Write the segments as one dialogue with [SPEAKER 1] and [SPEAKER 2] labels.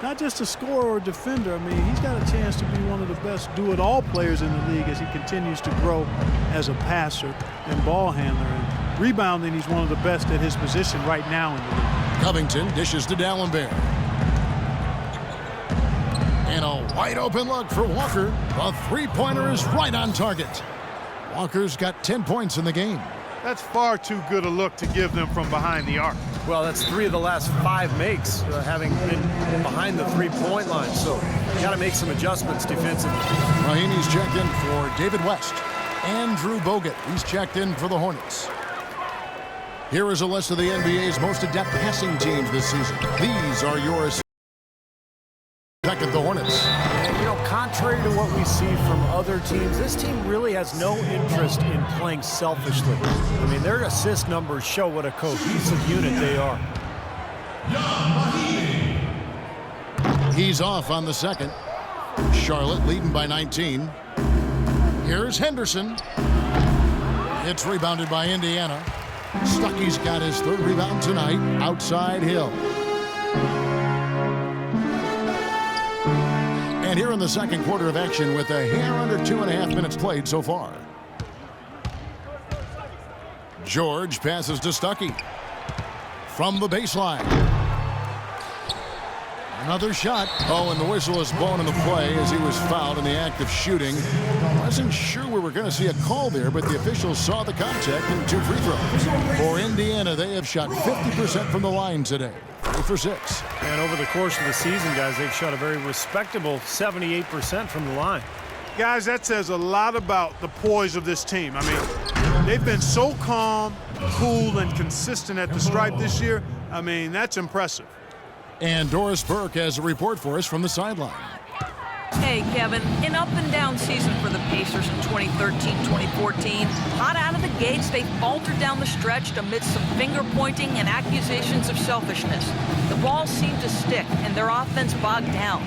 [SPEAKER 1] not just a scorer or defender. I mean, he's got a chance to be one of the best do-it-all players in the league as he continues to grow as a passer and ball handler. And rebounding, he's one of the best at his position right now in the league.
[SPEAKER 2] Covington dishes to Dallenberg. And a wide open look for Walker. The three-pointer is right on target. Walker's got 10 points in the game.
[SPEAKER 3] That's far too good a look to give them from behind the arc.
[SPEAKER 4] Well, that's 3 of the last 5 makes, having been behind the three-point line. So you got to make some adjustments defensively.
[SPEAKER 2] Mahinmi's checked in for David West. Andrew Bogut, he's checked in for the Hornets. Here is a list of the NBA's most adept passing teams this season. These are yours. Second, the Hornets.
[SPEAKER 4] And, you know, contrary to what we see from other teams, this team really has no interest in playing selfishly. I mean, their assist numbers show what a cohesive unit they are.
[SPEAKER 2] He's off on the second. Charlotte leading by 19. Here's Henderson. It's rebounded by Indiana. Stuckey's got his third rebound tonight. Outside Hill. And here in the second quarter of action with a hair under 2.5 minutes played so far. George passes to Stuckey. From the baseline. Another shot. Oh, and the whistle is blown in the play as he was fouled in the act of shooting. Wasn't sure we were going to see a call there, but the officials saw the contact and 2 free throws. For Indiana, they have shot 50% from the line today. 3 for 6.
[SPEAKER 4] And over the course of the season, guys, they've shot a very respectable 78% from the line.
[SPEAKER 3] Guys, that says a lot about the poise of this team. I mean, they've been so calm, cool, and consistent at the stripe this year. I mean, that's impressive.
[SPEAKER 2] And Doris Burke has a report for us from the sideline.
[SPEAKER 5] Hey, Kevin, an up-and-down season for the Pacers in 2013-2014. Hot out of the gates, they faltered down the stretch amidst some finger-pointing and accusations of selfishness. The ball seemed to stick, and their offense bogged down.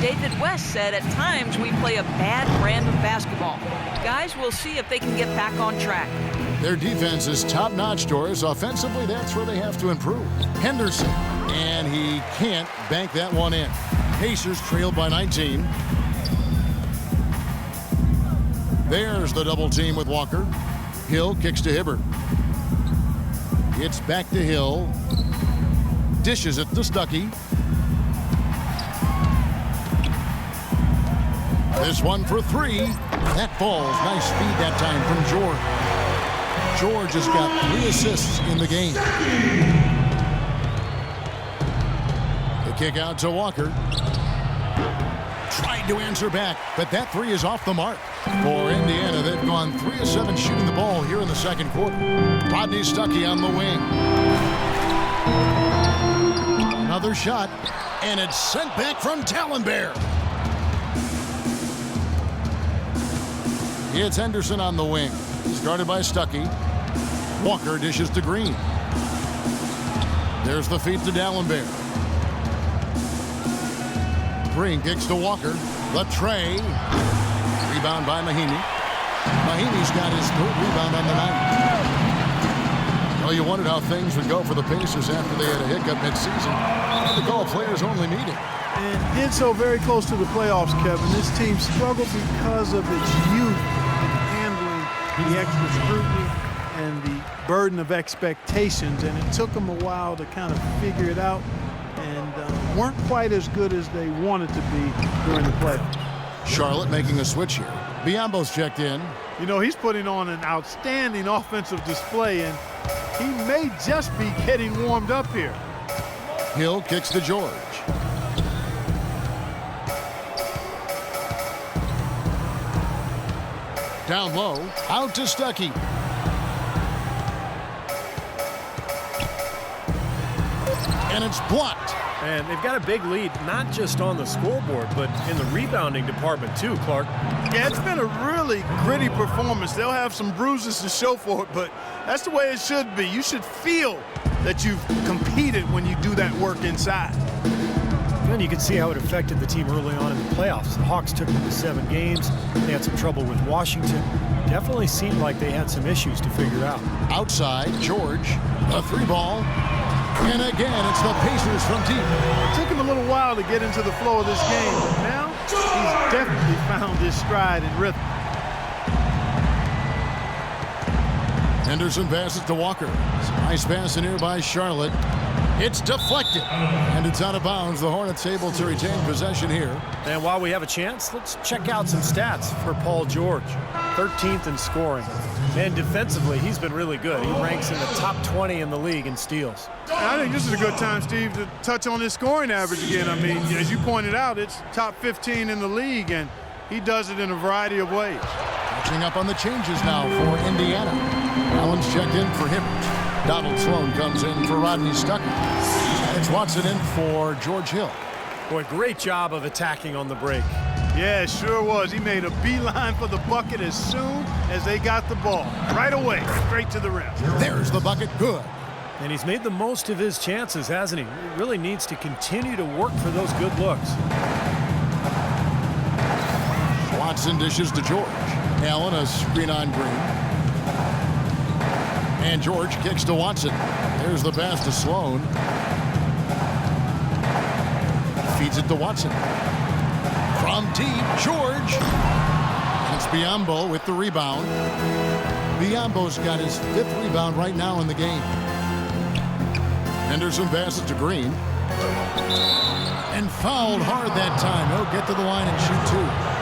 [SPEAKER 5] David West said, at times, we play a bad brand of basketball. Guys, we'll see if they can get back on track.
[SPEAKER 2] Their defense is top-notch, Doris. Offensively, that's where they have to improve. Henderson, and he can't bank that one in. Pacers trailed by 19. There's the double team with Walker. Hill kicks to Hibbert. It's back to Hill. Dishes it to Stuckey. This one for 3. That falls. Nice feed that time from George. George has got 3 assists in the game. The kick out to Walker. Tried to answer back, but that 3 is off the mark. For Indiana, they've gone 3 of 7 shooting the ball here in the second quarter. Rodney Stuckey on the wing. Another shot, and it's sent back from Dallenberg. It's Henderson on the wing. He's guarded by Stuckey. Walker dishes to Green. There's the feed to Dallenberg. Green kicks to Walker. The tray. Rebound by Mahinmi. Mahinmi's got his 3rd rebound on the night. Well, you wondered how things would go for the Pacers after they had a hiccup midseason. Had to call a players-only meeting.
[SPEAKER 1] And did so very close to the playoffs, Kevin. This team struggled because of its youth in handling the extra scrutiny and the burden of expectations. And it took them a while to kind of figure it out. And weren't quite as good as they wanted to be during the playoffs.
[SPEAKER 2] Charlotte making a switch here. Biombo's checked in.
[SPEAKER 3] You know, he's putting on an outstanding offensive display, and he may just be getting warmed up here.
[SPEAKER 2] Hill kicks to George. Down low, out to Stuckey. And it's blocked.
[SPEAKER 4] And they've got a big lead, not just on the scoreboard, but in the rebounding department too, Clark.
[SPEAKER 3] Yeah, it's been a really gritty performance. They'll have some bruises to show for it, but that's the way it should be. You should feel that you've competed when you do that work inside.
[SPEAKER 4] And you can see how it affected the team early on in the playoffs. The Hawks took them to 7 games. They had some trouble with Washington. Definitely seemed like they had some issues to figure out.
[SPEAKER 2] Outside, George, a 3 ball. And again, it's the Pacers from deep.
[SPEAKER 1] It took him a little while to get into the flow of this game, but now he's definitely found his stride and rhythm.
[SPEAKER 2] Henderson passes to Walker. Nice pass in here by Charlotte. It's deflected, and it's out of bounds. The Hornets able to retain possession here.
[SPEAKER 4] And while we have a chance, let's check out some stats for Paul George. 13th in scoring. And defensively, he's been really good. He ranks in the top 20 in the league in steals.
[SPEAKER 1] I think this is a good time, Steve, to touch on his scoring average again. I mean, as you pointed out, it's top 15 in the league, and he does it in a variety of ways.
[SPEAKER 2] Catching up on the changes now for Indiana. Allen's checked in for Hibbert. Donald Sloan comes in for Rodney Stuckey. And it's Watson in for George Hill.
[SPEAKER 4] Boy, great job of attacking on the break.
[SPEAKER 1] Yeah, it sure was. He made a beeline for the bucket as soon as they got the ball. Right away, straight to the rim.
[SPEAKER 2] There's the bucket, good.
[SPEAKER 4] And he's made the most of his chances, hasn't he? He really needs to continue to work for those good looks.
[SPEAKER 2] Watson dishes to George. Allen a screen on Green. And George kicks to Watson. There's the pass to Sloan. Feeds it to Watson. From deep, George. And it's Biyombo with the rebound. Biyombo's got his 5th rebound right now in the game. Henderson passes to Green. And fouled hard that time. He'll get to the line and shoot 2.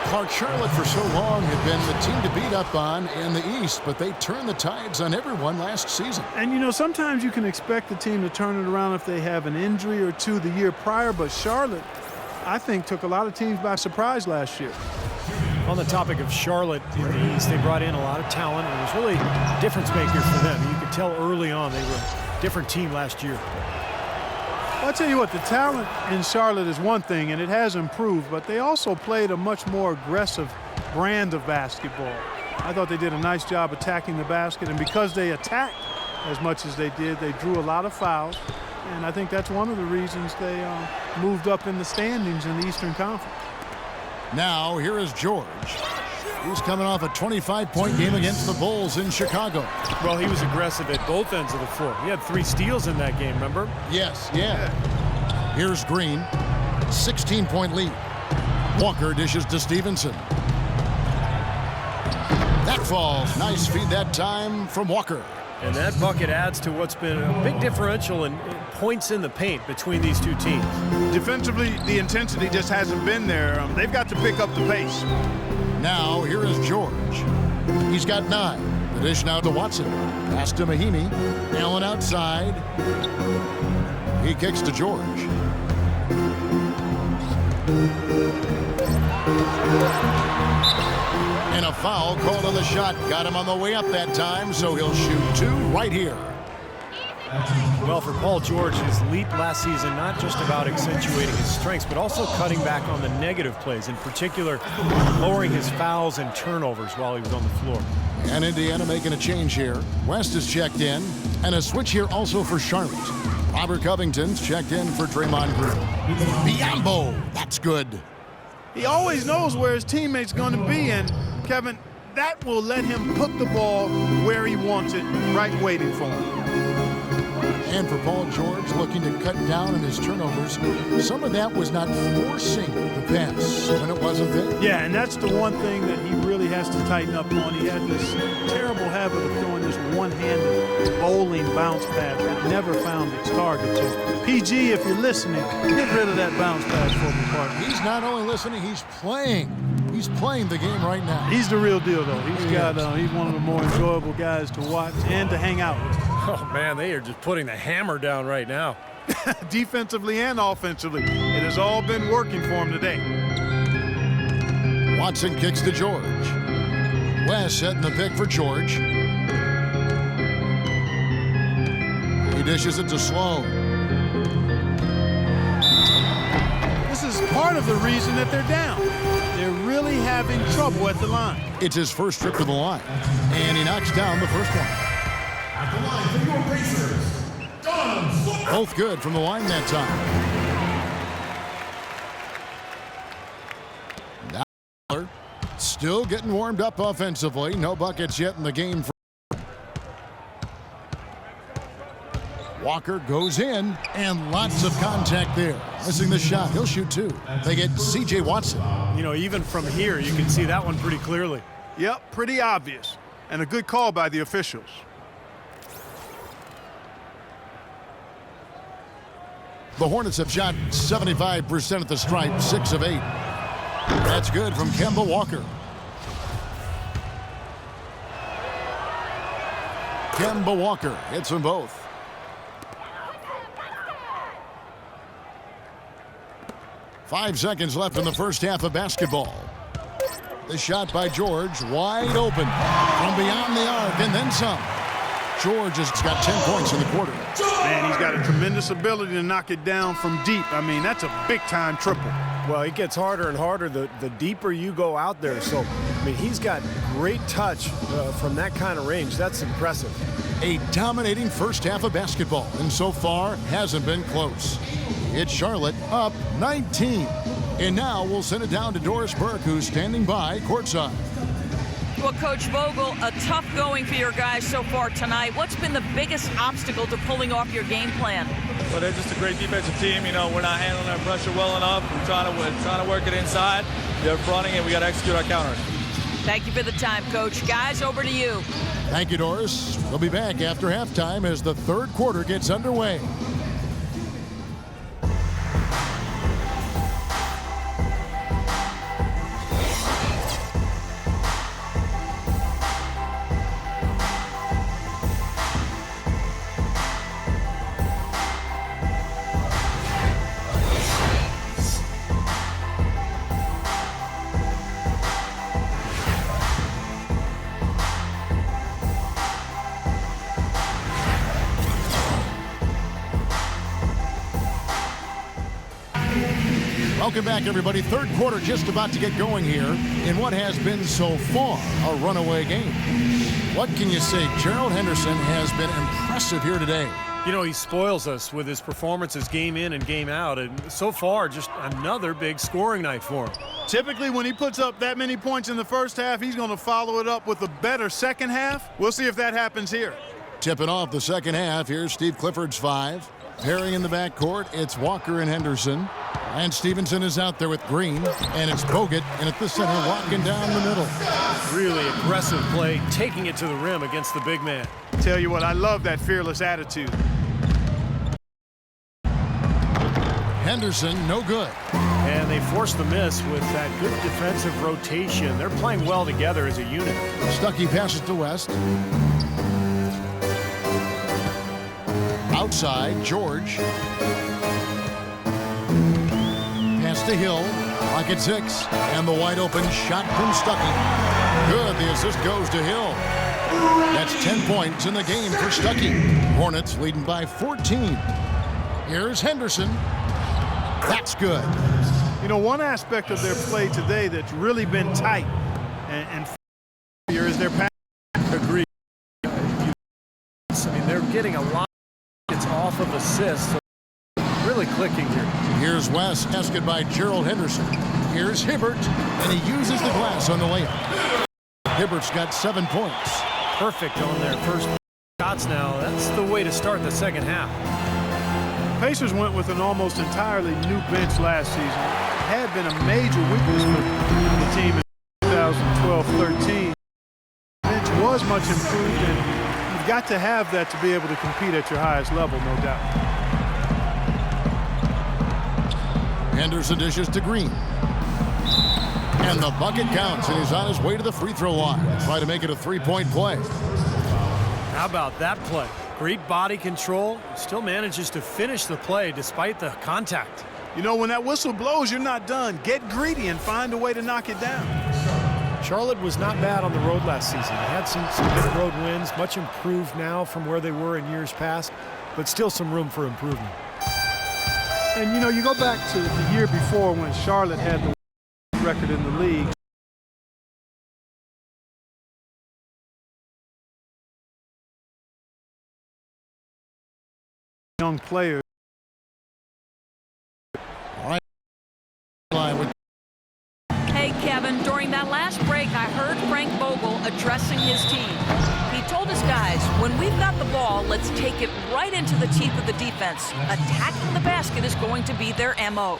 [SPEAKER 2] Clark, Charlotte for so long had been the team to beat up on in the East, but they turned the tides on everyone last season.
[SPEAKER 1] And, you know, sometimes you can expect the team to turn it around if they have an injury or two the year prior, but Charlotte, I think, took a lot of teams by surprise last year.
[SPEAKER 4] On the topic of Charlotte in the East, they brought in a lot of talent, and it was really a difference maker for them. You could tell early on they were a different team last year.
[SPEAKER 1] I'll tell you what, the talent in Charlotte is one thing, and it has improved, but they also played a much more aggressive brand of basketball. I thought they did a nice job attacking the basket, and because they attacked as much as they did, they drew a lot of fouls, and I think that's one of the reasons they moved up in the standings in the Eastern Conference.
[SPEAKER 2] Now, here is George. He's coming off a 25-point game against the Bulls in Chicago.
[SPEAKER 4] Well, he was aggressive at both ends of the floor. He had 3 steals in that game, remember?
[SPEAKER 2] Yes, yeah. Here's Green. 16-point lead. Walker dishes to Stevenson. That falls. Nice feed that time from Walker.
[SPEAKER 4] And that bucket adds to what's been a big differential in points in the paint between these two teams.
[SPEAKER 3] Defensively, the intensity just hasn't been there. They've got to pick up the pace.
[SPEAKER 2] Now, here is George. He's got 9. The dish now to Watson. Pass to Mahimi. Allen outside. He kicks to George. And a foul called on the shot. Got him on the way up that time, so he'll shoot 2 right here.
[SPEAKER 4] Well, for Paul George, his leap last season, not just about accentuating his strengths, but also cutting back on the negative plays, in particular, lowering his fouls and turnovers while he was on the floor.
[SPEAKER 2] And Indiana making a change here. West is checked in, and a switch here also for Charlotte. Robert Covington's checked in for Draymond Green. Biyombo, that's good.
[SPEAKER 1] He always knows where his teammate's going to be, and Kevin, that will let him put the ball where he wants it, right waiting for him.
[SPEAKER 2] And for Paul George, looking to cut down on his turnovers, some of that was not forcing the pass when it wasn't there.
[SPEAKER 1] Yeah, and that's the one thing that he really has to tighten up on. He had this terrible habit of throwing this one-handed bowling bounce pass that never found its target. So, PG, if you're listening, get rid of that bounce pass for me, partner.
[SPEAKER 2] He's not only listening, he's playing. He's playing the game right now.
[SPEAKER 1] He's the real deal, though. He's one of the more enjoyable guys to watch and to hang out with.
[SPEAKER 4] Oh, man, they are just putting the hammer down right now.
[SPEAKER 1] Defensively and offensively. It has all been working for him today.
[SPEAKER 2] Watson kicks to George. West setting the pick for George. He dishes it to Sloan.
[SPEAKER 1] This is part of the reason that they're down. They're really having trouble at the line.
[SPEAKER 2] It's his first trip to the line, and he knocks down the first one.
[SPEAKER 6] At the line for your Pacers, Don.
[SPEAKER 2] Both good from the line that time. Now, still getting warmed up offensively. No buckets yet in the game. Walker goes in, and lots of contact there. Missing the shot. He'll shoot two. They get C.J. Watson.
[SPEAKER 4] You know, even from here, you can see that one pretty clearly.
[SPEAKER 3] Yep, pretty obvious. And a good call by the officials.
[SPEAKER 2] The Hornets have shot 75% at the stripe, 6 of 8. That's good from Kemba Walker. Kemba Walker hits them both. Five seconds left in the first half of basketball. The shot by George, wide open from beyond the arc, and then some. George has got 10 points in the quarter.
[SPEAKER 3] Man, he's got a tremendous ability to knock it down from deep. I mean, that's a big-time triple.
[SPEAKER 4] Well, it gets harder and harder the deeper you go out there. So, I mean, he's got great touch from that kind of range. That's impressive.
[SPEAKER 2] A dominating first half of basketball, and so far hasn't been close. It's Charlotte up 19. And now we'll send it down to Doris Burke, who's standing by courtside.
[SPEAKER 5] Well, Coach Vogel, a tough going for your guys so far tonight. What's been the biggest obstacle to pulling off your game plan?
[SPEAKER 7] Well, they're just a great defensive team. You know, we're not handling our pressure well enough. We're trying to work it inside. They're fronting it. We got to execute our counters.
[SPEAKER 5] Thank you for the time, Coach. Guys, over to you.
[SPEAKER 2] Thank you, Doris. We'll be back after halftime as the third quarter gets underway. Welcome back, everybody. Third quarter just about to get going here in what has been so far a runaway game. What can you say? Gerald Henderson has been impressive here today.
[SPEAKER 4] You know, he spoils us with his performances game in and game out. And so far, just another big scoring night for him.
[SPEAKER 3] Typically, when he puts up that many points in the first half, he's going to follow it up with a better second half. We'll see if that happens here.
[SPEAKER 2] Tipping off the second half. Here's Steve Clifford's 5. Pairing in the backcourt, it's Walker and Henderson. And Stevenson is out there with Green, and it's Bogut, and at the center, walking down the middle.
[SPEAKER 4] Really aggressive play, taking it to the rim against the big man.
[SPEAKER 3] Tell you what, I love that fearless attitude.
[SPEAKER 2] Henderson, no good.
[SPEAKER 4] And they forced the miss with that good defensive rotation. They're playing well together as a unit.
[SPEAKER 2] Stuckey passes to West. Outside, George. Pass to Hill. Clock at 6. And the wide open shot from Stuckey. Good. The assist goes to Hill. That's 10 points in the game for Stuckey. Hornets leading by 14. Here's Henderson. That's good.
[SPEAKER 3] You know, one aspect of their play today that's really been tight and here is their pass.
[SPEAKER 4] Agreed. I mean, they're getting a lot off of assists. So really clicking here.
[SPEAKER 2] Here's West, tested by Gerald Henderson. Here's Hibbert, and he uses the glass on the layup. Hibbert's got 7 points.
[SPEAKER 4] Perfect on their first shots now. That's the way to start the second half.
[SPEAKER 3] Pacers went with an almost entirely new bench last season. It had been a major weakness for the team in 2012-13. The bench was much improved, and you've got to have that to be able to compete at your highest level, no doubt.
[SPEAKER 2] Henderson dishes to Green. And the bucket counts, and he's on his way to the free throw line. Try to make it a three-point play.
[SPEAKER 4] How about that play? Great body control. Still manages to finish the play despite the contact.
[SPEAKER 3] You know, when that whistle blows, you're not done. Get greedy and find a way to knock it down.
[SPEAKER 4] Charlotte was not bad on the road last season. They had some good road wins, much improved now from where they were in years past, but still some room for improvement.
[SPEAKER 3] And, you know, you go back to the year before when Charlotte had the record in the league. Young players.
[SPEAKER 5] Hey, Kevin, during that last break, I heard Frank Vogel addressing his team. He told us, guys. When we've got the ball, let's take it right into the teeth of the defense. Attacking the basket is going to be their MO.